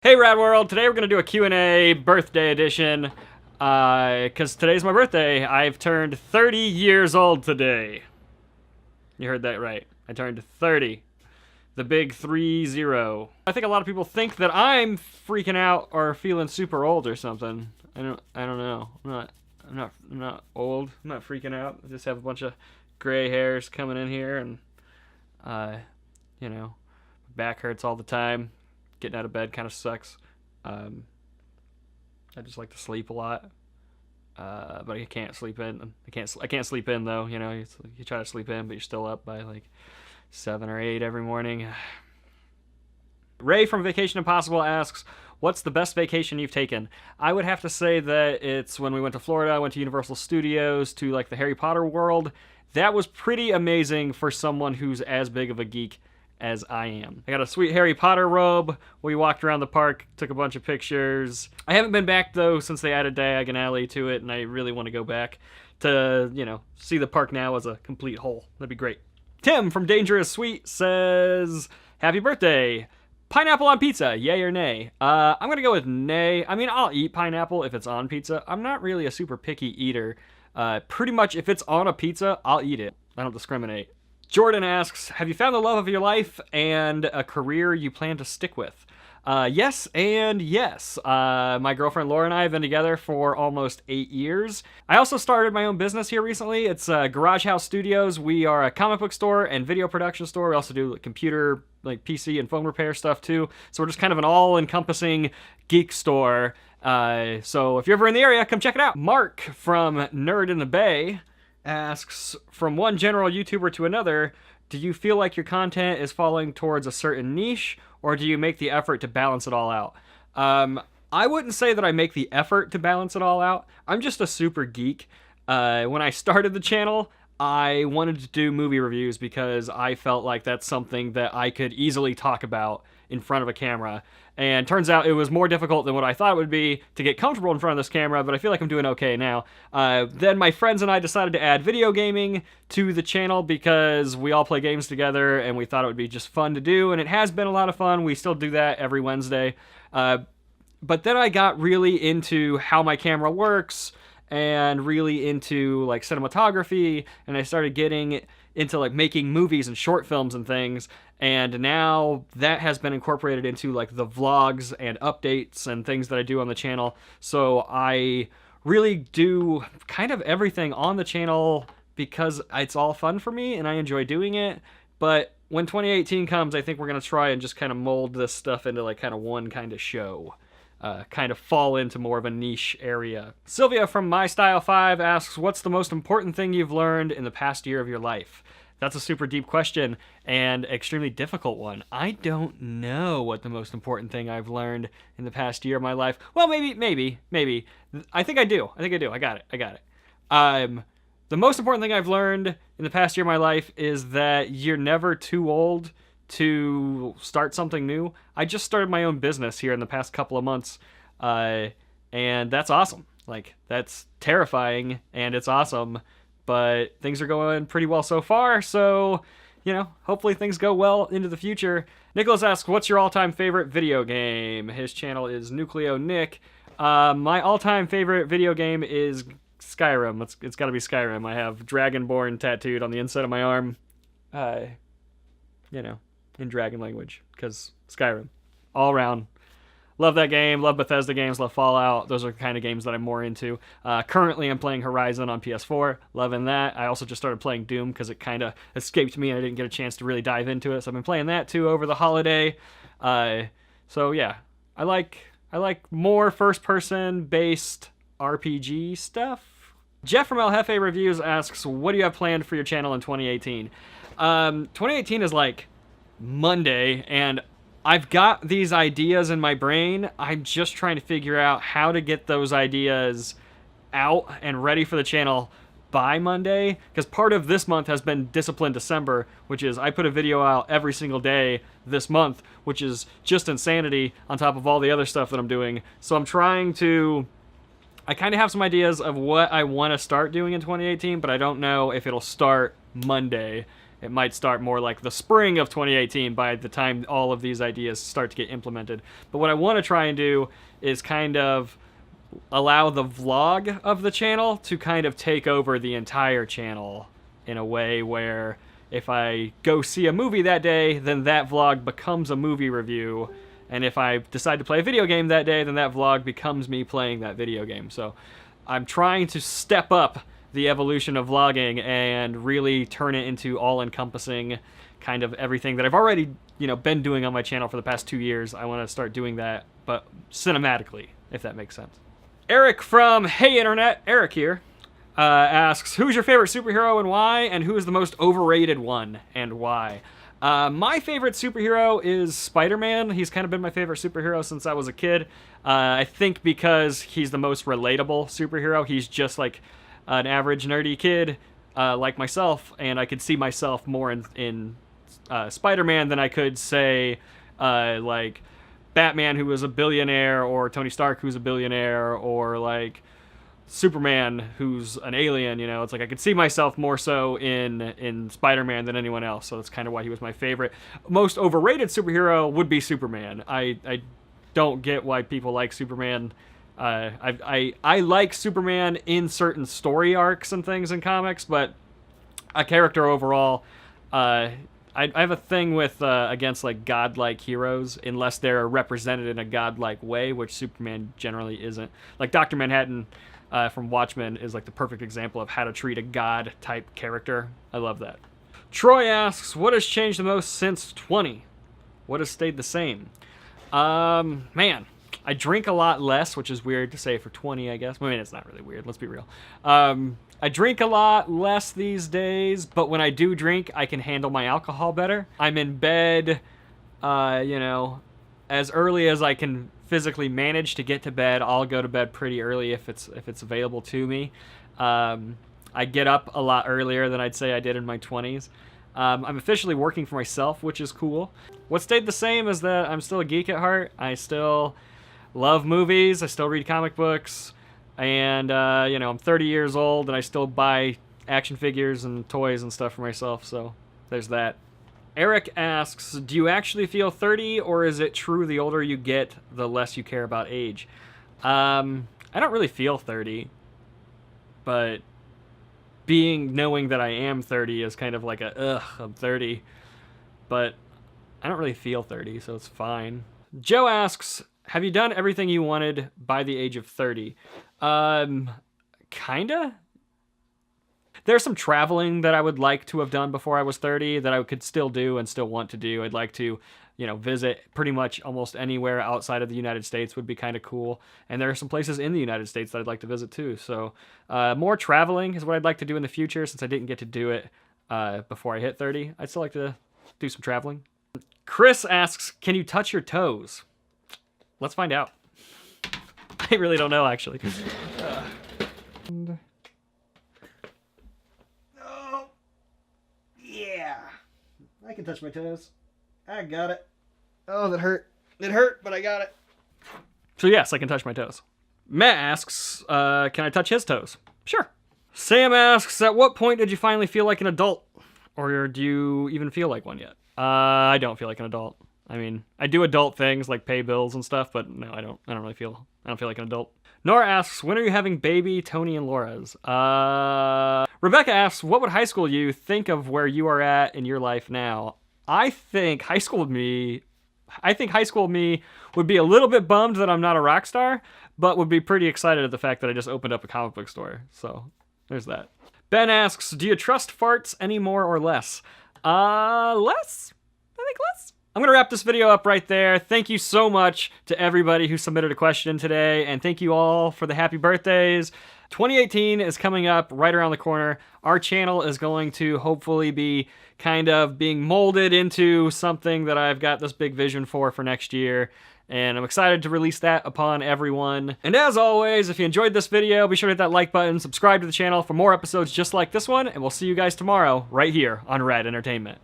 Hey Rad World, today we're going to do a Q&A birthday edition, because today's my birthday. I've turned 30 years old today. You heard that right. I turned 30. The big 30. I think a lot of people think that I'm freaking out or feeling super old or something. I don't know. I'm not old. I'm not freaking out. I just have a bunch of gray hairs coming in here and, my back hurts all the time. Getting out of bed kind of sucks. I just like to sleep a lot, but I can't sleep in. I can't sleep in though. You try to sleep in, but you're still up by like 7 or 8 every morning. Ray from Vacation Impossible asks, "What's the best vacation you've taken?" I would have to say that it's when we went to Florida. I went to Universal Studios to like the Harry Potter world. That was pretty amazing for someone who's as big of a geek as I am. I got a sweet Harry Potter robe. We walked around the park, took a bunch of pictures. I haven't been back though since they added Diagon Alley to it, and I really want to go back to, see the park now as a complete whole. That'd be great. Tim from Dangerous Sweet says, "Happy birthday. Pineapple on pizza, yay or nay?" I'm gonna go with nay. I mean, I'll eat pineapple if it's on pizza. I'm not really a super picky eater. Pretty much if it's on a pizza, I'll eat it. I don't discriminate. Jordan asks, "Have you found the love of your life and a career you plan to stick with?" Yes and yes. My girlfriend Laura and I have been together for almost 8 years. I also started my own business here recently. It's Garage House Studios. We are a comic book store and video production store. We also do computer, like PC and phone repair stuff too. So we're just kind of an all-encompassing geek store. So if you're ever in the area, come check it out. Mark from Nerd in the Bay asks, "From one general YouTuber to another, do you feel like your content is falling towards a certain niche, or do you make the effort to balance it all out?" I wouldn't say that I make the effort to balance it all out. I'm just a super geek. When I started the channel, I wanted to do movie reviews because I felt like that's something that I could easily talk about in front of a camera. And turns out it was more difficult than what I thought it would be to get comfortable in front of this camera, but I feel like I'm doing okay now. Then my friends and I decided to add video gaming to the channel because we all play games together and we thought it would be just fun to do, and it has been a lot of fun. We still do that every Wednesday. But then I got really into how my camera works and really into like cinematography, and I started getting into like making movies and short films and things, and now that has been incorporated into like the vlogs and updates and things that I do on the channel. So I really do kind of everything on the channel because it's all fun for me and I enjoy doing it. But when 2018 comes, I think we're going to try and just kind of mold this stuff into like kind of one kind of show. Kind of fall into more of a niche area. Sylvia from MyStyle5 asks, "What's the most important thing you've learned in the past year of your life?" That's a super deep question and extremely difficult one. I don't know what the most important thing I've learned in the past year of my life. Well, maybe. I think I do. I got it. The most important thing I've learned in the past year of my life is that you're never too old to start something new. I just started my own business here in the past couple of months, and that's awesome. Like, that's terrifying, and it's awesome, but things are going pretty well so far, so, hopefully things go well into the future. Nicholas asks, "What's your all-time favorite video game?" His channel is Nucleo Nick. My all-time favorite video game is Skyrim. It's gotta be Skyrim. I have Dragonborn tattooed on the inside of my arm. In dragon language, because Skyrim. All around. Love that game, love Bethesda games, love Fallout. Those are the kind of games that I'm more into. Currently, I'm playing Horizon on PS4, loving that. I also just started playing Doom because it kind of escaped me and I didn't get a chance to really dive into it, so I've been playing that too over the holiday. So yeah, I like more first-person based RPG stuff. Jeff from El Jefe Reviews asks, "What do you have planned for your channel in 2018? 2018 is like Monday, and I've got these ideas in my brain. I'm just trying to figure out how to get those ideas out and ready for the channel by Monday, because part of this month has been Discipline December, which is I put a video out every single day this month, which is just insanity on top of all the other stuff that I'm doing. So I kind of have some ideas of what I want to start doing in 2018, but I don't know if it'll start Monday. It might start more like the spring of 2018 by the time all of these ideas start to get implemented. But what I want to try and do is kind of allow the vlog of the channel to kind of take over the entire channel in a way where if I go see a movie that day, then that vlog becomes a movie review. And if I decide to play a video game that day, then that vlog becomes me playing that video game. So I'm trying to step up the evolution of vlogging and really turn it into all-encompassing kind of everything that I've already, been doing on my channel for the past 2 years. I want to start doing that, but cinematically, if that makes sense. Eric from Hey Internet, Eric here, asks, who's your favorite superhero and why, and who is the most overrated one and why? My favorite superhero is Spider-Man. He's kind of been my favorite superhero since I was a kid. I think because he's the most relatable superhero. He's just like an average nerdy kid like myself, and I could see myself more in Spider-Man than I could, say, like Batman, who was a billionaire, or Tony Stark, who's a billionaire, or like Superman, who's an alien. It's like I could see myself more so in Spider-Man than anyone else, so that's kind of why he was my favorite. Most overrated superhero would be Superman. I don't get why people like Superman. I like Superman in certain story arcs and things in comics, but a character overall, I have a thing with against like godlike heroes unless they're represented in a godlike way, which Superman generally isn't. Like Dr. Manhattan from Watchmen is like the perfect example of how to treat a god type character. I love that. Troy asks, what has changed the most since 20? What has stayed the same? Man, I drink a lot less, which is weird to say for 20, I guess. I mean, it's not really weird. Let's be real. I drink a lot less these days, but when I do drink, I can handle my alcohol better. I'm in bed, as early as I can physically manage to get to bed. I'll go to bed pretty early if it's available to me. I get up a lot earlier than I'd say I did in my 20s. I'm officially working for myself, which is cool. What stayed the same is that I'm still a geek at heart. I still love movies. I still read comic books. And, I'm 30 years old, and I still buy action figures and toys and stuff for myself, so there's that. Eric asks, do you actually feel 30, or is it true the older you get, the less you care about age? I don't really feel 30, but knowing that I am 30 is kind of like I'm 30, but I don't really feel 30, so it's fine. Joe asks, have you done everything you wanted by the age of 30? Kinda. There's some traveling that I would like to have done before I was 30 that I could still do and still want to do. I'd like to, visit pretty much almost anywhere outside of the United States would be kind of cool. And there are some places in the United States that I'd like to visit too. So more traveling is what I'd like to do in the future, since I didn't get to do it before I hit 30. I'd still like to do some traveling. Chris asks, can you touch your toes? Let's find out. I really don't know, actually. Oh, yeah. I can touch my toes. I got it. Oh, that hurt. It hurt, but I got it. So yes, I can touch my toes. Matt asks, can I touch his toes? Sure. Sam asks, at what point did you finally feel like an adult? Or do you even feel like one yet? I don't feel like an adult. I mean, I do adult things like pay bills and stuff, but no, I don't really feel like an adult. Nora asks, when are you having baby Tony and Laura's? Rebecca asks, what would high school you think of where you are at in your life now? I think high school me would be a little bit bummed that I'm not a rock star, but would be pretty excited at the fact that I just opened up a comic book store. So there's that. Ben asks, do you trust farts any more or less? Less? I think less. I'm going to wrap this video up right there. Thank you so much to everybody who submitted a question today, and thank you all for the happy birthdays. 2018 is coming up right around the corner. Our channel is going to hopefully be kind of being molded into something that I've got this big vision for next year, and I'm excited to release that upon everyone. And as always, if you enjoyed this video, be sure to hit that like button, subscribe to the channel for more episodes just like this one, and we'll see you guys tomorrow right here on Rad Entertainment.